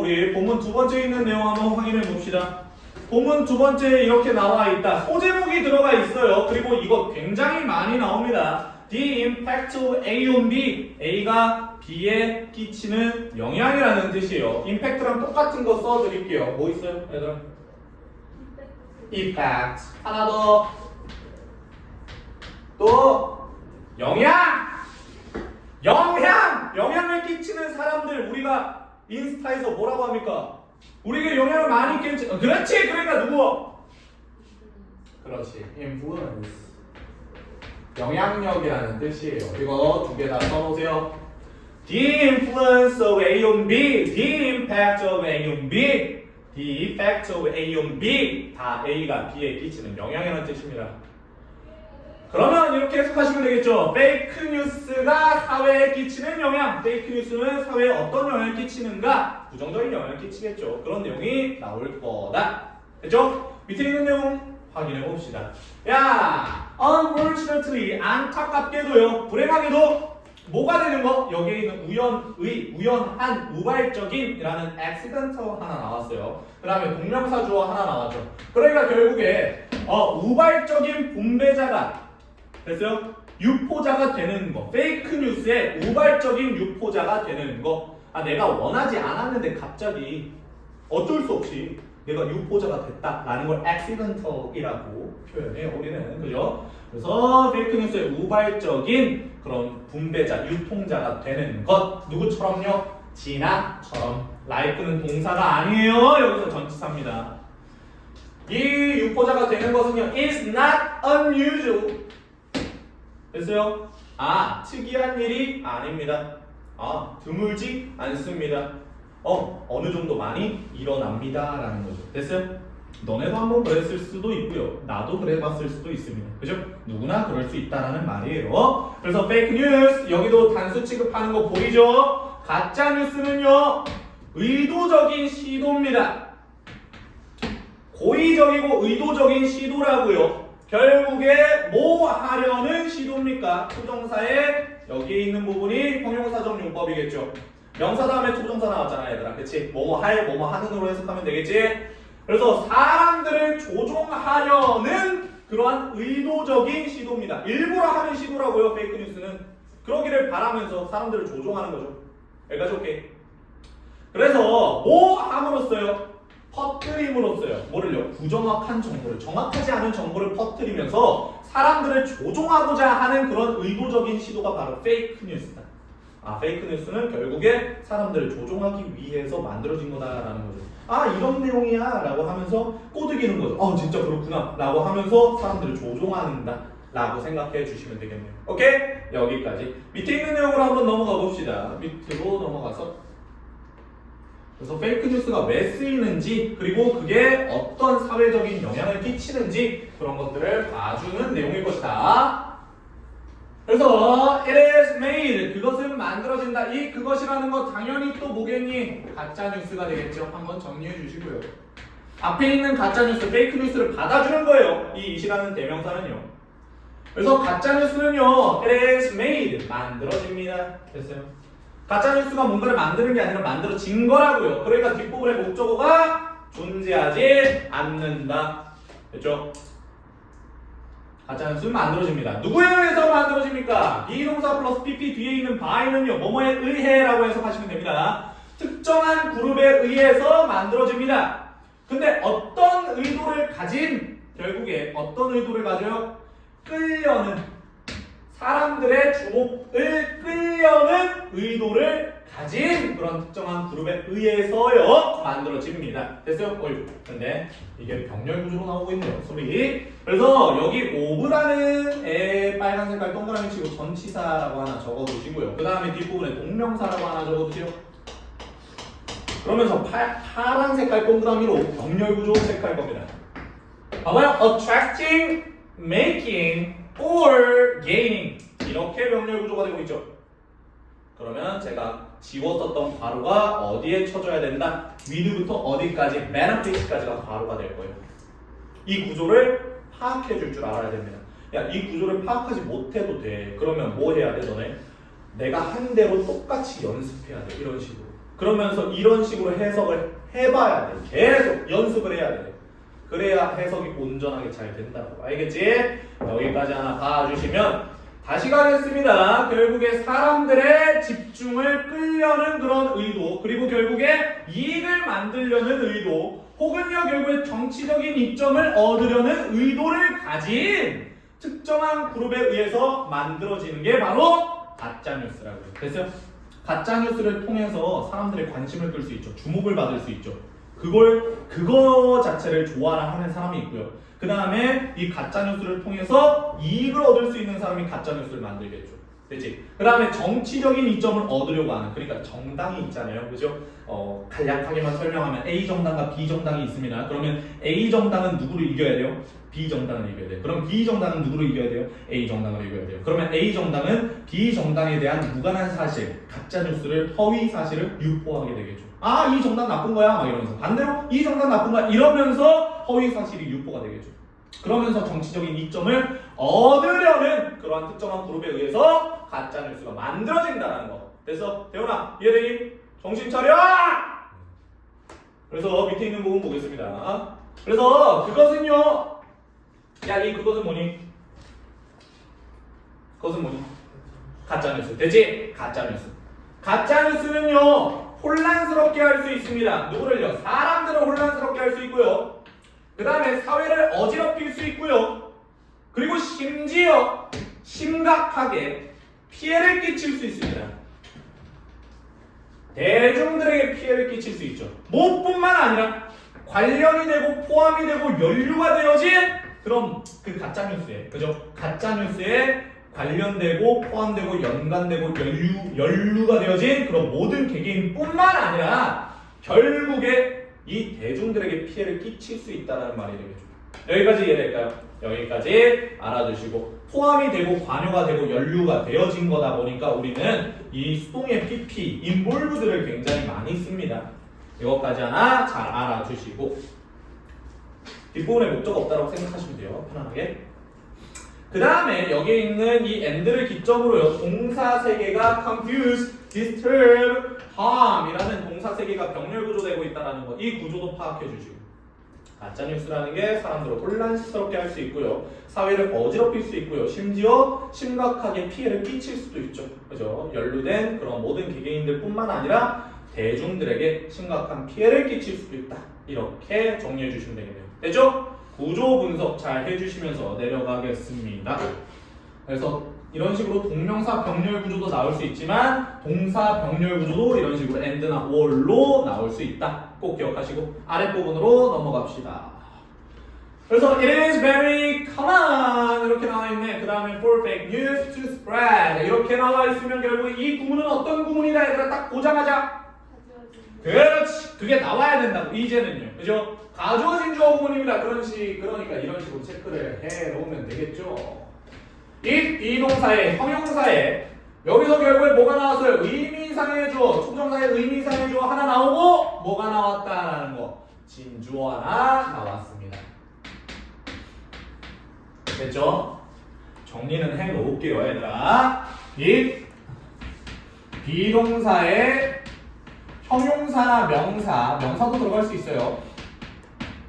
우리 본문 두 번째 있는 내용 한번 확인해 봅시다. 본문 두 번째 이렇게 나와 있다. 소제목이 들어가 있어요. 그리고 이거 굉장히 많이 나옵니다. The impact of A on B. A가 B에 끼치는 영향이라는 뜻이에요. impact랑 똑같은 거 써드릴게요. 뭐 있어요, 얘들아? impact. 하나 더. 또 영향. 영향을 끼치는 사람들 우리가 인스타에서 뭐라고 합니까? 우리에게 영향을 많이 끼치는 그렇지. 그러니까 누구? 그렇지. influence. 영향력이라는 뜻이에요. 이거 두 개 다 써놓으세요. The influence of A on B, the impact of A on B, the effect of A on B 다 A가 B에 끼치는 영향이라는 뜻입니다. 그러면 이렇게 해석하시면 되겠죠. 페이크 뉴스가 사회에 끼치는 영향. 페이크 뉴스는 사회에 어떤 영향을 끼치는가? 부정적인 영향을 끼치겠죠. 그런 내용이 나올 거다. 됐죠? 밑에 있는 내용 확인해 봅시다. 야, unfortunately, 안타깝게도요, 불행하게도 뭐가 되는 거? 여기에 있는 우연한, 우발적인이라는 accidental 하나 나왔어요. 그 다음에 동명사 주어 하나 나왔죠. 그러니까 결국에 우발적인 분배자가 됐어요? 유포자가 되는 거. 페이크 뉴스의 우발적인 유포자가 되는 거. 내가 원하지 않았는데 갑자기 어쩔 수 없이 내가 유포자가 됐다라는 걸 accidental이라고 표현해요. 우리는 그죠? 그래서 페이크 뉴스의 우발적인 그런 분배자, 유통자가 되는 것. 누구처럼요? 진아처럼. like는 동사가 아니에요. 여기서 전치사입니다. 이 유포자가 되는 것은요, is not unusual. 됐어요? 특이한 일이 아닙니다. 드물지 않습니다. 어느 정도 많이 일어납니다. 라는 거죠. 됐어요? 너네도 한번 그랬을 수도 있고요. 나도 그래봤을 수도 있습니다. 그죠? 누구나 그럴 수 있다라는 말이에요. 그래서 페이크 뉴스, 여기도 단수 취급하는 거 보이죠? 가짜 뉴스는요, 의도적인 시도입니다. 고의적이고 의도적인 시도라고요. 결국에 뭐 하려는 시도입니까? 투정사에 여기에 있는 부분이 형용사적 용법이겠죠. 명사 다음에 투정사 나왔잖아, 얘들아. 그치? 뭐뭐 할, 뭐뭐 하는으로 해석하면 되겠지? 그래서 사람들을 조종하려는 그러한 의도적인 시도입니다. 일부러 하는 시도라고요, 페이크 뉴스는. 그러기를 바라면서 사람들을 조종하는 거죠. 여기까지 오케이. 그래서 뭐 함으로써요? 퍼뜨림으로써요. 뭐를요? 부정확한 정보를, 정확하지 않은 정보를 퍼뜨리면서 사람들을 조종하고자 하는 그런 의도적인 시도가 바로 페이크 뉴스다. 페이크 뉴스는 결국에 사람들을 조종하기 위해서 만들어진 거다라는 거죠. 이런 내용이야 라고 하면서 꼬드기는 거죠. 진짜 그렇구나 라고 하면서 사람들을 조종한다 라고 생각해 주시면 되겠네요. 오케이? 여기까지. 밑에 있는 내용으로 한번 넘어가 봅시다. 밑으로 넘어가서 그래서 페이크 뉴스가 왜 쓰이는지, 그리고 그게 어떤 사회적인 영향을 끼치는지 그런 것들을 봐주는 내용일 것이다. 그래서 it is made, 그것은 만들어진다. 이 그것이라는 거 당연히 또 뭐겠니? 가짜 뉴스가 되겠죠. 한번 정리해 주시고요. 앞에 있는 가짜 뉴스, 페이크 뉴스를 받아주는 거예요. 이 it이라는 대명사는요. 그래서 가짜 뉴스는요, it is made, 만들어집니다. 됐어요? 가짜 뉴스가 뭔가를 만드는 게 아니라 만들어진 거라고요. 그러니까 뒷부분의 목적어가 존재하지 않는다. 됐죠? 가짜 뉴스는 만들어집니다. 누구에 의해서 만들어집니까? 비동사 플러스 PP 뒤에 있는 by는요, 뭐뭐에 의해라고 해석하시면 됩니다. 특정한 그룹에 의해서 만들어집니다. 근데 어떤 의도를 가진, 결국에 어떤 의도를 가져요? 끌려는, 사람들의 주목을 끌려는 의도를 가진 그런 특정한 그룹에 의해서요 만들어집니다. 됐어요? 근데 이게 병렬 구조로 나오고 있네요. 소리. 그래서 여기 of라는 애 빨간 색깔 동그라미 치고 전치사라고 하나 적어두시고요. 그 다음에 뒷부분에 동명사라고 하나 적어두세요. 그러면서 파란 색깔 동그라미로 병렬 구조 체크할 겁니다. 봐봐요. attracting, making, or gaining, 이렇게 병렬 구조가 되고 있죠. 그러면 제가 지웠었던 괄호가 어디에 쳐줘야 된다? with부터 어디까지? benefit까지가 괄호가 될 거예요. 이 구조를 파악해 줄 줄 알아야 됩니다. 이 구조를 파악하지 못해도 돼. 그러면 뭐 해야 돼, 너네? 내가 한 대로 똑같이 연습해야 돼. 이런 식으로. 그러면서 이런 식으로 해석을 해봐야 돼. 계속 연습을 해야 돼. 그래야 해석이 온전하게 잘 된다고. 알겠지? 여기까지 하나 봐주시면 다시 가겠습니다. 결국에 사람들의 집중을 끌려는 그런 의도, 그리고 결국에 이익을 만들려는 의도, 혹은요 결국에 정치적인 이점을 얻으려는 의도를 가진 특정한 그룹에 의해서 만들어지는 게 바로 가짜뉴스라고요. 됐어요? 가짜뉴스를 통해서 사람들의 관심을 끌 수 있죠. 주목을 받을 수 있죠. 그거 자체를 좋아라 하는 사람이 있고요. 그 다음에 이 가짜뉴스를 통해서 이익을 얻을 수 있는 사람이 가짜뉴스를 만들겠죠. 됐지? 그 다음에 정치적인 이점을 얻으려고 하는, 그러니까 정당이 있잖아요. 그죠? 간략하게만 설명하면 A 정당과 B 정당이 있습니다. 그러면 A 정당은 누구를 이겨야 돼요? B 정당을 이겨야 돼요. 그럼 B 정당은 누구를 이겨야 돼요? A 정당을 이겨야 돼요. 그러면 A 정당은 B 정당에 대한 무관한 사실, 가짜뉴스를, 허위 사실을 유포하게 되겠죠. 아, 이 정당 나쁜 거야? 막 이러면서. 반대로 이 정당 나쁜 거야? 이러면서 허위 사실이 유포가 되겠죠. 그러면서 정치적인 이점을 얻으려는 그러한 특정한 그룹에 의해서 가짜뉴스가 만들어진다는 거. 그래서 대훈아, 이해되니? 정신 차려! 그래서 밑에 있는 부분 보겠습니다. 그래서 그것은요, 야, 그것은 뭐니? 그것은 뭐니? 가짜뉴스. 되지? 가짜뉴스. 가짜뉴스는요, 혼란스럽게 할 수 있습니다. 누구를요? 사람들을 혼란스럽게 할 수 있고요. 그 다음에 사회를 어지럽힐 수 있고요. 그리고 심지어 심각하게 피해를 끼칠 수 있습니다. 대중들에게 피해를 끼칠 수 있죠. 뭐뿐만 아니라 관련이 되고 포함이 되고 연루가 되어진 그럼 그 가짜뉴스에, 그죠? 가짜뉴스에 관련되고 포함되고 연관되고 연루가 되어진 그런 모든 개개인뿐만 아니라 결국에 이 대중들에게 피해를 끼칠 수 있다는 말이 되겠죠. 여기까지 이해될까요? 여기까지 알아두시고, 포함이 되고 관여가 되고 연루가 되어진 거다 보니까 우리는 이 수동의 PP, 인볼브들을 굉장히 많이 씁니다. 이것까지 하나 잘 알아두시고, 뒷부분에 목적 없다고 생각하시면 돼요. 편안하게. 그 다음에 여기 있는 이 and를 기점으로요, 동사 세 개가 confuse, disturb, harm 이라는 동사 세 개가 병렬 구조되고 있다는 거, 이 구조도 파악해 주시고, 가짜뉴스라는 게 사람들을 혼란스럽게 할 수 있고요, 사회를 어지럽힐 수 있고요, 심지어 심각하게 피해를 끼칠 수도 있죠. 그죠? 연루된 그런 모든 개개인들 뿐만 아니라 대중들에게 심각한 피해를 끼칠 수도 있다. 이렇게 정리해 주시면 되겠네요. 됐죠? 구조 분석 잘 해주시면서 내려가겠습니다. 그래서 이런 식으로 동명사 병렬 구조도 나올 수 있지만 동사 병렬 구조도 이런 식으로 and나 or로 나올 수 있다. 꼭 기억하시고 아랫부분으로 넘어갑시다. 그래서 it is very common 이렇게 나와 있네. 그 다음에 for fake news to spread 이렇게 나와 있으면 결국 이 구문은 어떤 구문이다 얘들아 딱 보자마자 그렇지, 그게 나와야 된다고. 이제는요, 그죠? 가주어진 주어 구문입니다. 그러니까 이런 식으로 체크를 해 놓으면 되겠죠. 이 비동사의 형용사에 여기서 결국에 뭐가 나왔어요? 의미상의 주어, 초정사의 의미상의 주어 하나 나오고 뭐가 나왔다라는 거, 진주어 하나 나왔습니다. 됐죠? 정리는 해 놓을게요, 얘들아. 이 비동사의 형용사나 명사도 들어갈 수 있어요.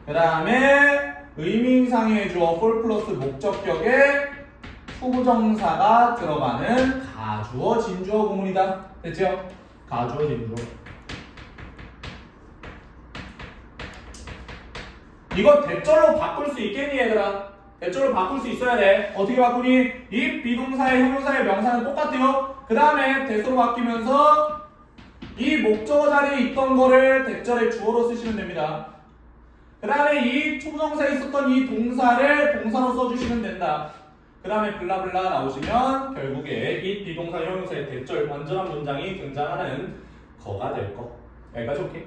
그 다음에 의미상의 주어 for 플러스 목적격에 투부정사가 들어가는 가주어 진주어 구문이다. 됐죠? 가주어 진주어. 이거 대절로 바꿀 수 있겠니 얘들아? 대절로 바꿀 수 있어야 돼. 어떻게 바꾸니? 이 비동사의 형용사의 명사는 똑같아요. 그 다음에 대수로 바뀌면서 이 목적어 자리에 있던 거를 대절의 주어로 쓰시면 됩니다. 그 다음에 이 투부정사에 있었던 이 동사를 동사로 써주시면 된다. 그 다음에 블라블라 나오시면 결국에 이 비동사 형용사의 대절 완전한 문장이 등장하는 거가 될 거. 여기까지 오케이?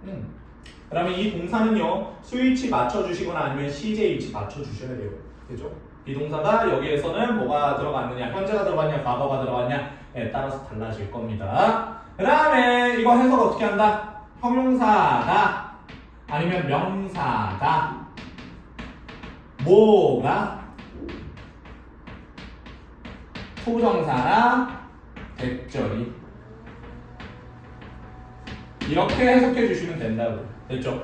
그 다음에 이 동사는요 수위치 맞춰주시거나 아니면 CJ위치 맞춰주셔야 돼요. 그죠? 비동사가 여기에서는 뭐가 들어갔느냐, 현재가 들어갔냐, 과거가 들어갔냐에 따라서 달라질 겁니다. 그 다음에 이거 해석 어떻게 한다? 형용사다 아니면 명사다 뭐가 투부정사나 대절이 이렇게 해석해 주시면 된다고. 됐죠?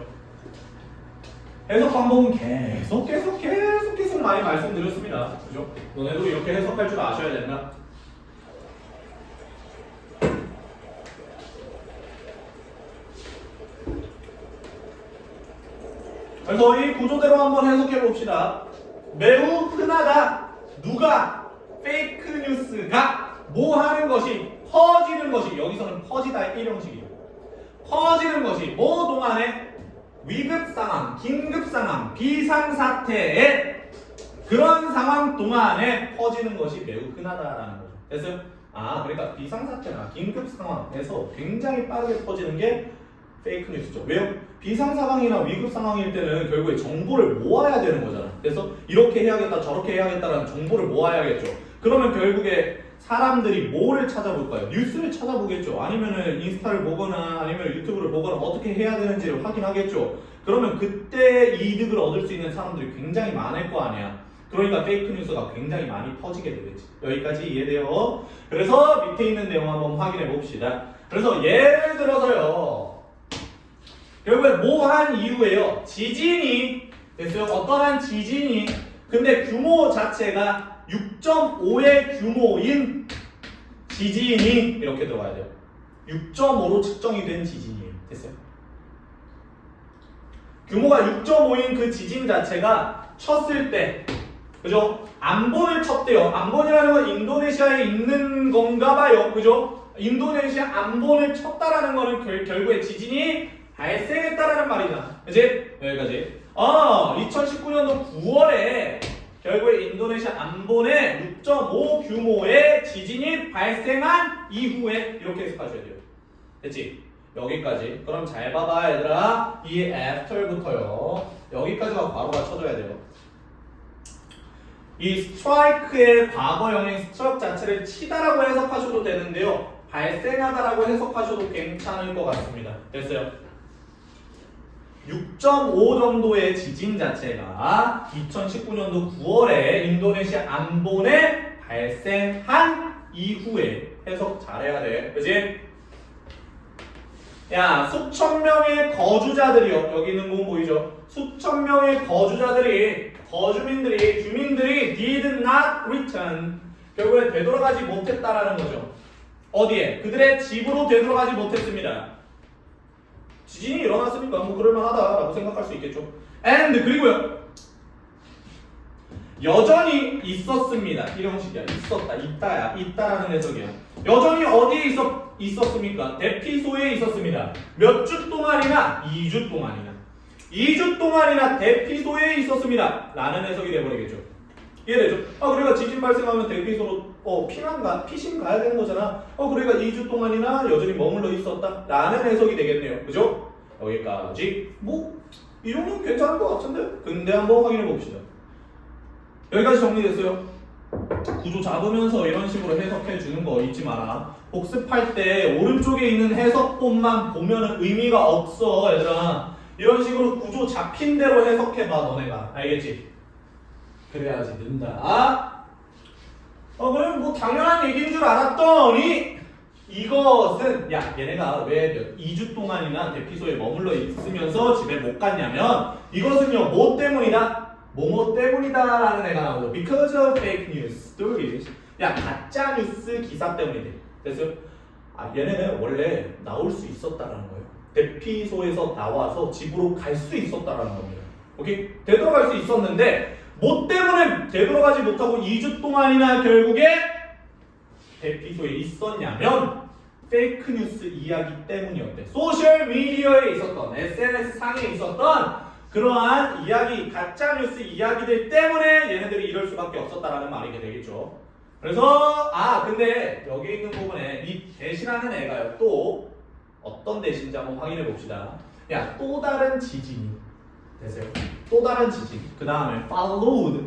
해석 방법은 계속 많이 말씀드렸습니다. 그죠? 너네도 이렇게 해석할 줄 아셔야 된다. 그래서 이 구조대로 한번 해석해 봅시다. 매우 흔하다. 누가? 페이크 뉴스가 뭐 하는 것이 퍼지는 것이 여기서는 퍼지다의 일형식이에요. 퍼지는 것이 뭐 동안에 위급 상황, 긴급 상황, 비상사태에 그런 상황 동안에 퍼지는 것이 매우 흔하다라는 거죠. 됐어요? 그러니까 비상사태나 긴급 상황에서 굉장히 빠르게 퍼지는 게 페이크 뉴스죠. 왜요? 비상 상황이나 위급 상황일 때는 결국에 정보를 모아야 되는 거잖아. 그래서 이렇게 해야겠다, 저렇게 해야겠다라는 정보를 모아야겠죠. 그러면 결국에 사람들이 뭐를 찾아볼까요? 뉴스를 찾아보겠죠. 아니면은 인스타를 보거나 아니면 유튜브를 보거나 어떻게 해야 되는지를 확인하겠죠. 그러면 그때 이득을 얻을 수 있는 사람들이 굉장히 많을 거 아니야. 그러니까 페이크 뉴스가 굉장히 많이 퍼지게 되겠지. 여기까지 이해돼요? 그래서 밑에 있는 내용 한번 확인해 봅시다. 그래서 예를 들어서요. 결국에 뭐 한 이후에요. 지진이 됐어요. 어떠한 지진이 근데 규모 자체가 6.5의 규모인 지진이 이렇게 들어가야 돼요. 6.5로 측정이 된 지진이에요. 됐어요? 규모가 6.5인 그 지진 자체가 쳤을 때 그죠? 안본을 쳤대요. 안본이라는 건 인도네시아에 있는 건가 봐요. 그죠? 인도네시아 안본을 쳤다라는 거는 결국에 지진이 발생했다라는 말이잖아. 그치? 여기까지. 2019년도 9월에 결국에 인도네시아 안본에 6.5 규모의 지진이 발생한 이후에 이렇게 해석하셔야 돼요. 됐지? 여기까지. 그럼 잘 봐봐 얘들아. 이 after부터요. 여기까지가 과로가 쳐줘야 돼요. 이 스트라이크의 과거형인 스트럭 자체를 치다라고 해석하셔도 되는데요. 발생하다라고 해석하셔도 괜찮을 것 같습니다. 됐어요? 6.5 정도의 지진 자체가 2019년도 9월에 인도네시아 안본에 발생한 이후에 해석 잘해야 돼. 그치? 야, 수천 명의 거주자들이요. 여기 있는 거 보이죠? 수천 명의 주민들이 did not return. 결국에 되돌아가지 못했다라는 거죠. 어디에? 그들의 집으로 되돌아가지 못했습니다. 지진이 일어났으니까 뭐 그럴만하다라고 생각할 수 있겠죠. and 그리고요. 여전히 있었습니다. 이런 식이야. 있었다, 있다라는 해석이야. 여전히 어디에 있었습니까? 대피소에 있었습니다. 몇 주 동안이나 2주 동안이나 2주 동안이나 대피소에 있었습니다. 라는 해석이 돼버리겠죠. 이해되죠? 그러니까 지진 발생하면 대피소로 피신 가야 되는 거잖아. 그러니까 2주 동안이나 여전히 머물러 있었다. 라는 해석이 되겠네요. 그죠? 여기까지. 이 정도는 괜찮을 것 같은데? 근데 한번 확인해 봅시다. 여기까지 정리됐어요. 구조 잡으면서 이런 식으로 해석해 주는 거 잊지 마라. 복습할 때 오른쪽에 있는 해석본만 보면은 의미가 없어, 얘들아. 이런 식으로 구조 잡힌 대로 해석해봐, 너네가. 알겠지? 그래야지 는다. 그럼 뭐 당연한 얘기인 줄 알았더니 이것은 얘네가 왜 2주 동안이나 대피소에 머물러 있으면서 집에 못 갔냐면 이것은요 뭐 때문이다? 뭐뭐 때문이다라는 애가 나오죠. Because of fake news stories. 가짜 뉴스 기사 때문이래. 그래서 얘네는 원래 나올 수 있었다라는 거예요. 대피소에서 나와서 집으로 갈 수 있었다라는 겁니다. 오케이? 되돌아갈 수 있었는데 뭐 때문에 되돌아가지 못하고 2주 동안이나 결국에 대피소에 있었냐면 페이크 뉴스 이야기 때문이었대. 소셜 미디어에 있었던 SNS 상에 있었던 그러한 이야기, 가짜 뉴스 이야기들 때문에 얘네들이 이럴 수밖에 없었다라는 말이 되겠죠. 그래서 근데 여기 있는 부분에 이 대신하는 애가요. 또 어떤 대신인지 한번 확인해 봅시다. 또 다른 지진이 됐어요. 또 다른 지진. 그 다음에 followed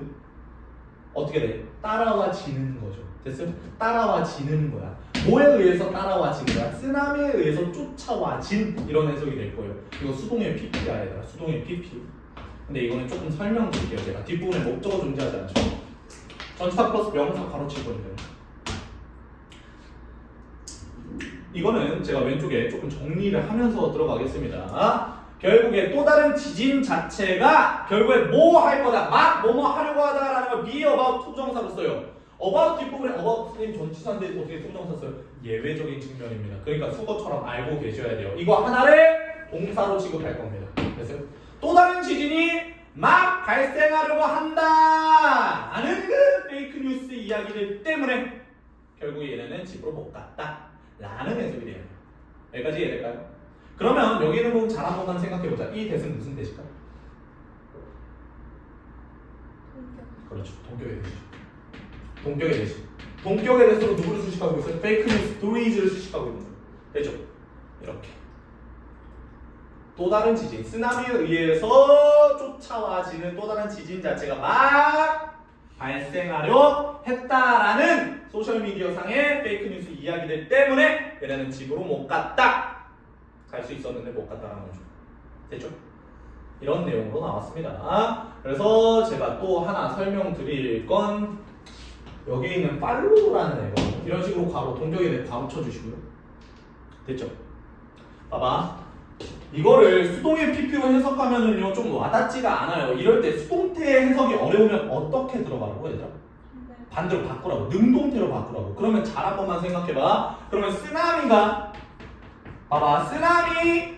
어떻게 돼? 따라와지는 거죠. 됐어요? 따라와지는 거야. 뭐에 의해서 따라와진 거야? 쓰나미에 의해서 쫓아와진 이런 해석이 될 거예요. 이거 수동의 PP야 얘들아. 수동의 PP. 근데 이거는 조금 설명드릴게요. 제가 뒷부분에 목적어 존재하지 않죠. 전치사 플러스 명사 가로칠 거니까요. 이거는 제가 왼쪽에 조금 정리를 하면서 들어가겠습니다. 결국에 또 다른 지진 자체가 결국에 뭐 할 거다, 막 뭐뭐 하려고 하다라는 걸 be about 투부정사로 써요. about 뒷부분에 about 선생님 전치사인데 어떻게 투부정사 써요? 예외적인 측면입니다. 그러니까 수거처럼 알고 계셔야 돼요. 이거 하나를 동사로 취급할 겁니다. 됐어요? 또 다른 지진이 막 발생하려고 한다 라는 그 페이크 뉴스 이야기들 때문에 결국 얘네는 집으로 못 갔다 라는 해석이 돼요. 여기까지 이해될까요? 그러면 여기 있는 부분 잘 한 번만 생각해보자. 이 대은 무슨 대실까? 그렇죠. 동격의 대시. 동격의 대시. 동격의 대시로 누구를 수식하고 있어요? 페이크 뉴스 스토리즈를 수식하고 있는 거예요. 됐죠? 이렇게. 또 다른 지진, 쓰나미에 의해서 쫓아와지는 또 다른 지진 자체가 막 발생하려 했다라는 소셜미디어상의 페이크 뉴스 이야기들 때문에 얘네는 집으로 못 갔다. 갈 수 있었는데 못 갔다라는 거죠. 됐죠? 이런 내용으로 나왔습니다. 그래서 제가 또 하나 설명드릴 건 여기 있는 팔로우라는 애거 이런 식으로 괄호 동격에 괄호 쳐주시고요. 됐죠? 봐봐. 이거를 수동의 PP로 해석하면은요 좀 와닿지가 않아요. 이럴 때 수동태 해석이 어려우면 어떻게 들어가라고 얘들아? 반대로 바꾸라고. 능동태로 바꾸라고. 그러면 잘 한 번만 생각해봐. 그러면 쓰나미가 봐봐. 쓰나미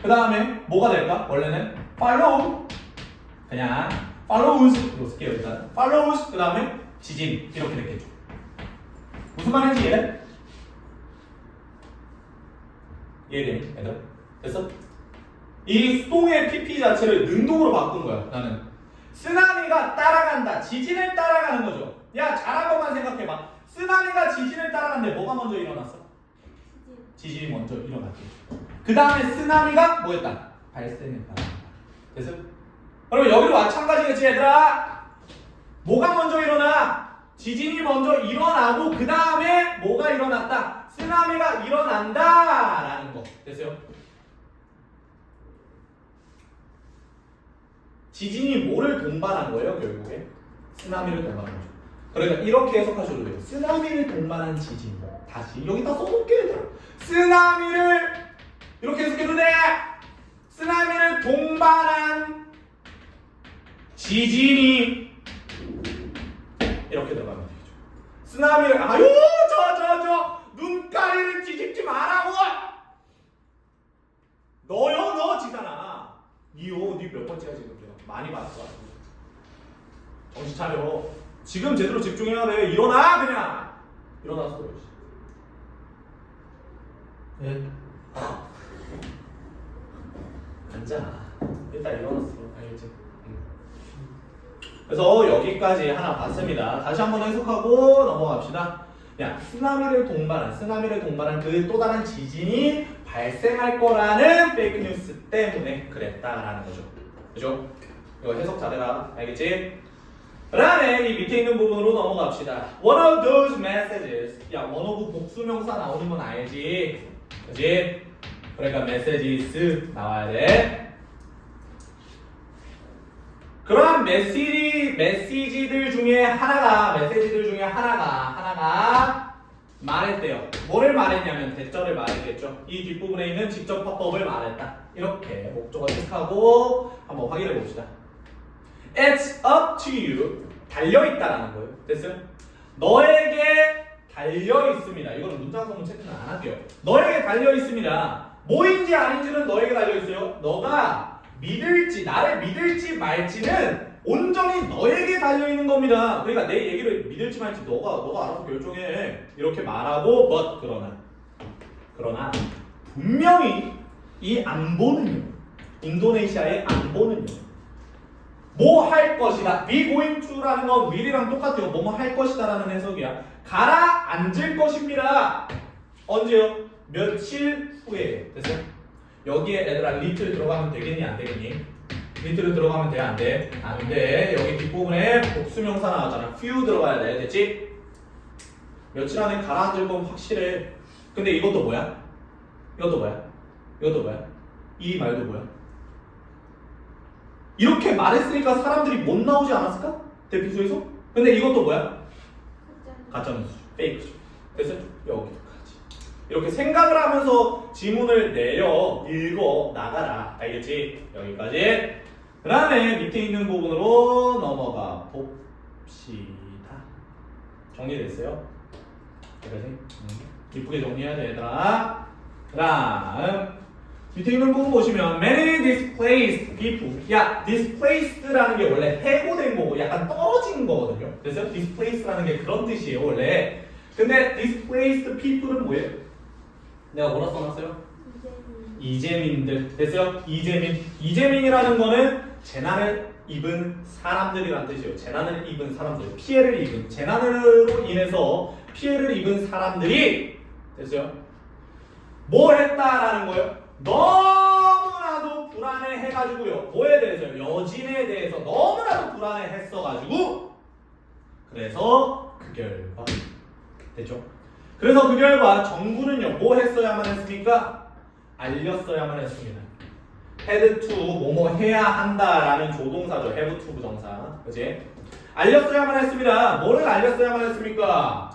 그 다음에 뭐가 될까? 원래는 follow 그냥 follows 쓸게요. 일단 follows 그 다음에 지진 이렇게 됐겠죠. 무슨 말인지 이해돼? 이해되니? 얘들아? 됐어? 이 수동의 PP 자체를 능동으로 바꾼 거야. 나는 쓰나미가 따라간다. 지진을 따라가는 거죠. 야, 잘 한 번만 생각해봐. 쓰나미가 지진을 따라갔는데 뭐가 먼저 일어났어? 지진이 먼저 일어났지. 그 다음에 쓰나미가 뭐였다? 발생했다. 됐어? 그러면 여기도 마찬가지겠지 얘들아. 뭐가 먼저 일어나? 지진이 먼저 일어나고 그 다음에 뭐가 일어났다? 쓰나미가 일어난다 라는 거. 됐어요? 지진이 뭐를 동반한 거예요 결국에? 쓰나미를 동반한 거죠. 그러니까 이렇게 해석하셔도 돼요. 쓰나미를 동반한 지진. 다시 여기다 써놓게 얘들아. 쓰나미를 이렇게 해석해도 돼. 쓰나미를 동반한 지진이 이렇게 들어가면 되죠. 쓰나미를 아유 저 눈가리를 뒤집지 말라고. 너요 너 지잖아. 니요 니 몇 번째야 지금 내가 많이 봤어. 정신 차려. 지금 제대로 집중해야 돼. 일어나 그냥. 일어나서 그래. 네. 앉아. 일단 일어났어. 알겠지? 그래서 여기까지 하나 봤습니다. 다시 한번 해석하고 넘어갑시다. 야, 쓰나미를 동반한 그 또 다른 지진이 발생할 거라는 페이크 뉴스 때문에 그랬다라는 거죠. 그죠? 이거 해석 잘해라. 알겠지? 그 다음에 이 밑에 있는 부분으로 넘어갑시다. One of those messages. 야, one of 복수명사 나오는 건 알지? 그지? 그러니까 messages 나와야 돼. 그러한 메시지들 중에 하나가 말했대요. 뭐를 말했냐면 대절을 말했겠죠. 이 뒷부분에 있는 직접 화법을 말했다. 이렇게 목적어 체크하고 한번 확인해 봅시다. It's up to you. 달려있다라는 거예요. 됐어요? 너에게 달려있습니다. 이거는 문장성문 체크는 안 할게요. 너에게 달려있습니다. 뭐인지 아닌지는 너에게 달려있어요. 너가 믿을지, 나를 믿을지 말지는 온전히 너에게 달려있는 겁니다. 그러니까 내 얘기를 믿을지 말지 너가 알아서 결정해. 이렇게 말하고 그러나 분명히 이 안보는요. 인도네시아의 안보는요. 뭐 할 것이다. be going to라는 건 will이랑 똑같아요. 뭐뭐 할 것이다 라는 해석이야. 가라앉을 것입니다. 언제요? 며칠 후에. 됐어요? 여기에 얘들아 리틀 들어가면 되겠니? 안 되겠니? 리틀을 들어가면 돼? 안 돼? 안 돼. 여기 뒷부분에 복수명사 나왔잖아. few 들어가야 돼. 됐지? 며칠 안에 가라앉을 건 확실해. 근데 이것도 뭐야? 이것도 뭐야? 이 말도 뭐야? 이렇게 말했으니까 사람들이 못 나오지 않았을까? 대피소에서? 근데 이것도 뭐야? 가짜뉴스. 페이크죠. 됐어요? 여기까지. 이렇게 생각을 하면서 지문을 내려 읽어 나가라. 알겠지? 여기까지. 그 다음에 밑에 있는 부분으로 넘어가 봅시다. 정리됐어요? 여기까지. 이쁘게 정리해야 돼, 얘들아. 그 다음 밑에 있는 부분 보시면 many displaced people. 야, displaced라는 게 원래 해고된 거고 약간 떨어진 거거든요. 그래서 displaced라는 게 그런 뜻이에요, 원래. 근데 displaced people은 뭐예요? 내가 뭐라 써놨어요? 이재민들. 됐어요? 이재민이라는 거는 재난을 입은 사람들이란 뜻이에요. 재난을 입은 사람들, 피해를 입은, 재난으로 인해서 피해를 입은 사람들이 됐어요? 뭘 했다라는 거예요? 너무나도 불안해해가지고요. 뭐에 대해서요? 여진에 대해서 너무나도 불안해했어가지고 그래서 그 결과 됐죠? 그래서 그 결과 정부는요 뭐 했어야만 했습니까? 알렸어야만 했습니다. had to 뭐뭐 해야 한다라는 조동사죠. have to 부정사. 그치? 알렸어야만 했습니다. 뭐를 알렸어야만 했습니까?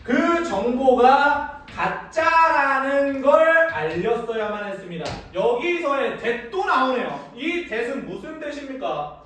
그 정보가 가짜라는 걸 알렸어야만 했습니다. 여기서의 that도 나오네요. 이 that은 무슨 that입니까?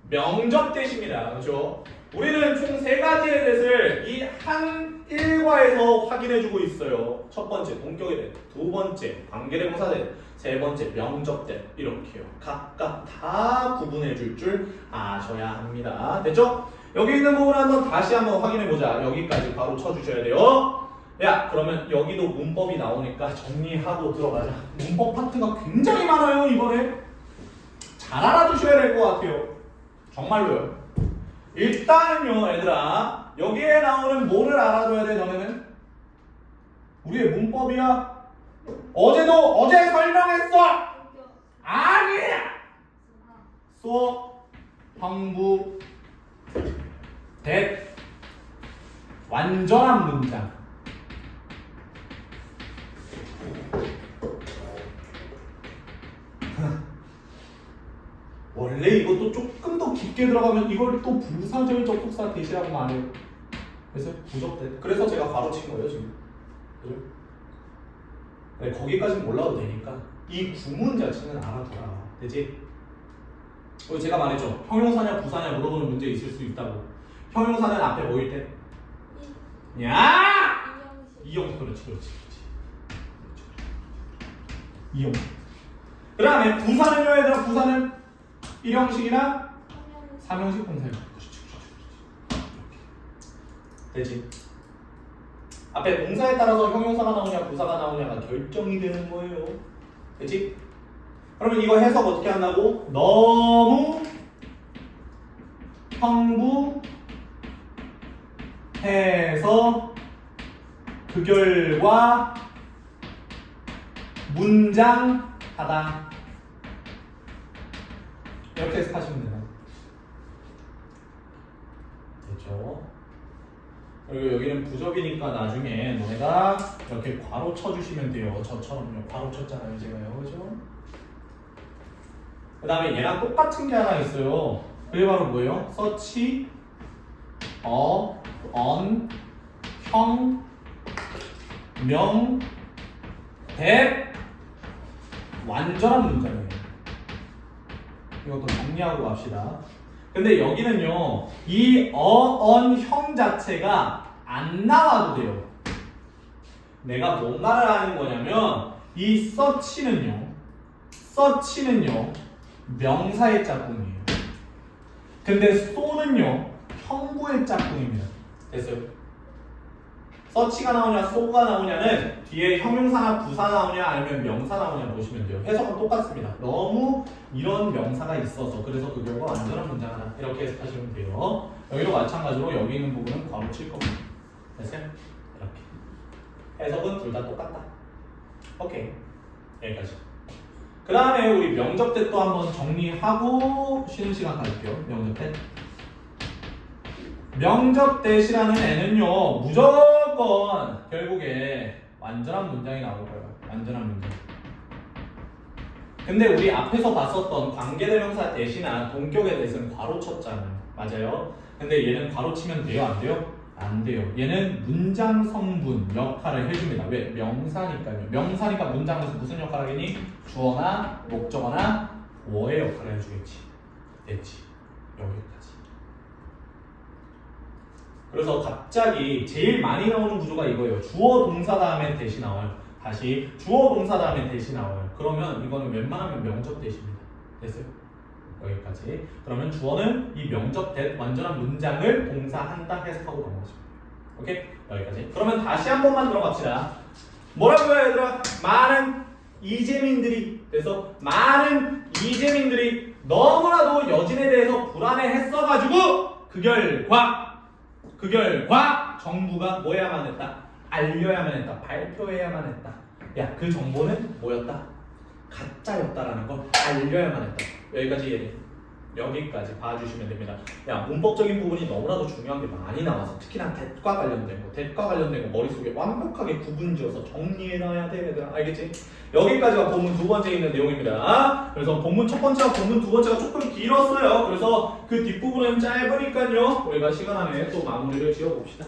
명접 that입니다. 그렇죠? 우리는 총 세 가지의 that을 이 한 일과에서 확인해주고 있어요. 첫 번째 동격의 that, 두 번째 관계대명사 that, 세 번째 명접 that. 이렇게요. 각각 다 구분해줄 줄 아셔야 합니다. 됐죠? 여기 있는 부분 한번 다시 한번 확인해보자. 여기까지 바로 쳐주셔야 돼요. 야, 그러면 여기도 문법이 나오니까 정리하고 들어가자. 문법 파트가 굉장히 많아요, 이번에. 잘 알아두셔야 될 것 같아요. 정말로요. 일단은요, 얘들아. 여기에 나오는 뭐를 알아둬야 돼, 너네는? 우리의 문법이야. 어제 설명했어! 아니야! 수업, 형부, that, 완전한 문장. 원래 이것도 조금 더 깊게 들어가면 이걸 또 부사절적 속사 대시라고 말해요. 그래서 부적대. 그래서 제가 가로친 거예요 지금. 그죠? 네, 거기까지는 몰라도 되니까 이 구문 자체는 알아둬라. 되지? 그리고 제가 말했죠. 형용사냐 부사냐 물어보는 문제 있을 수 있다고. 형용사는 앞에 뭐일 때? 야! 이형식. 그렇지. 이형식. 그 다음에 부사는요 얘들아. 부사는 1형식이나 3형식 동사예요. 되지? 앞에 동사에 따라서 형용사가 나오냐 부사가 나오냐가 결정이 되는 거예요. 되지? 그러면 이거 해석 어떻게 한다고? 너무 형부해서 그 결과 문장하다. 이렇게 해석하시면 되나요? 됐죠? 그리고 여기는 부접이니까 나중에 너네가 이렇게 괄호 쳐주시면 돼요. 저처럼요. 괄호 쳤잖아요, 제가요. 그죠? 그 다음에 얘랑 똑같은 게 하나 있어요. 그게 바로 뭐예요? 서치, 언, 형, 명, 대, 완전한 문장이에요. 이것도 정리하고 갑시다. 근데 여기는요, 이 언, 형 자체가 안 나와도 돼요. 내가 뭔 말을 하는 거냐면, 이 서치는요, 명사의 짝꿍이에요. 근데 so는요, 형부의 짝꿍입니다. 됐어요? 서치가 나오냐, so가 나오냐는 뒤에 형용사나 부사 나오냐 아니면 명사 나오냐 보시면 돼요. 해석은 똑같습니다. 너무 이런 명사가 있어서 그래서 그 결과 완전한 문장하다. 이렇게 해석하시면 돼요. 여기도 마찬가지로 여기 있는 부분은 괄호 칠 겁니다. 됐어요? 이렇게. 해석은 둘 다 똑같다. 오케이. 여기까지. 그 다음에 우리 명접대도 한번 정리하고 쉬는 시간 가질게요. 명접대. 명접대시라는 애는요 무조건 결국에 완전한 문장이 나올 거예요. 완전한 문장. 근데 우리 앞에서 봤었던 관계대명사 대시나 동격의 대는 괄호 쳤잖아요. 맞아요? 근데 얘는 괄호 치면 돼요? 안 돼요? 안 돼요. 얘는 문장 성분 역할을 해줍니다. 왜? 명사니까요. 명사니까 문장에서 무슨 역할을 하겠니? 주어나 목적어나 뭐의 역할을 해주겠지. 됐지. 여기까지. 그래서 갑자기 제일 많이 나오는 구조가 이거예요. 주어 동사 다음에 대시 나와요. 다시 주어 동사 다음에 대시 나와요. 그러면 이거는 웬만하면 명접 대시입니다. 됐어요? 여기까지. 그러면 주어는 이 명접 대 완전한 문장을 동사한다 해석하고 넘어가시면 돼요. 오케이? 여기까지. 그러면 다시 한 번만 들어갑시다. 뭐라고요, 얘들아? 많은 이재민들이, 그래서 많은 이재민들이 너무나도 여진에 대해서 불안해했어가지고 그 결과 정부가 뭐 해야만 했다? 알려야만 했다. 발표해야만 했다. 야, 그 정보는 뭐였다? 가짜였다라는 걸 알려야만 했다. 여기까지 이해돼? 여기까지 봐주시면 됩니다. 야, 문법적인 부분이 너무나도 중요한 게 많이 나와서 특히나 대과 관련된 거 머릿속에 완벽하게 구분지어서 정리해놔야 돼, 얘들아. 알겠지? 여기까지가 본문 두 번째에 있는 내용입니다. 그래서 본문 첫 번째와 본문 두 번째가 조금 길었어요. 그래서 그 뒷부분은 짧으니까요. 우리가 시간 안에 또 마무리를 지어봅시다.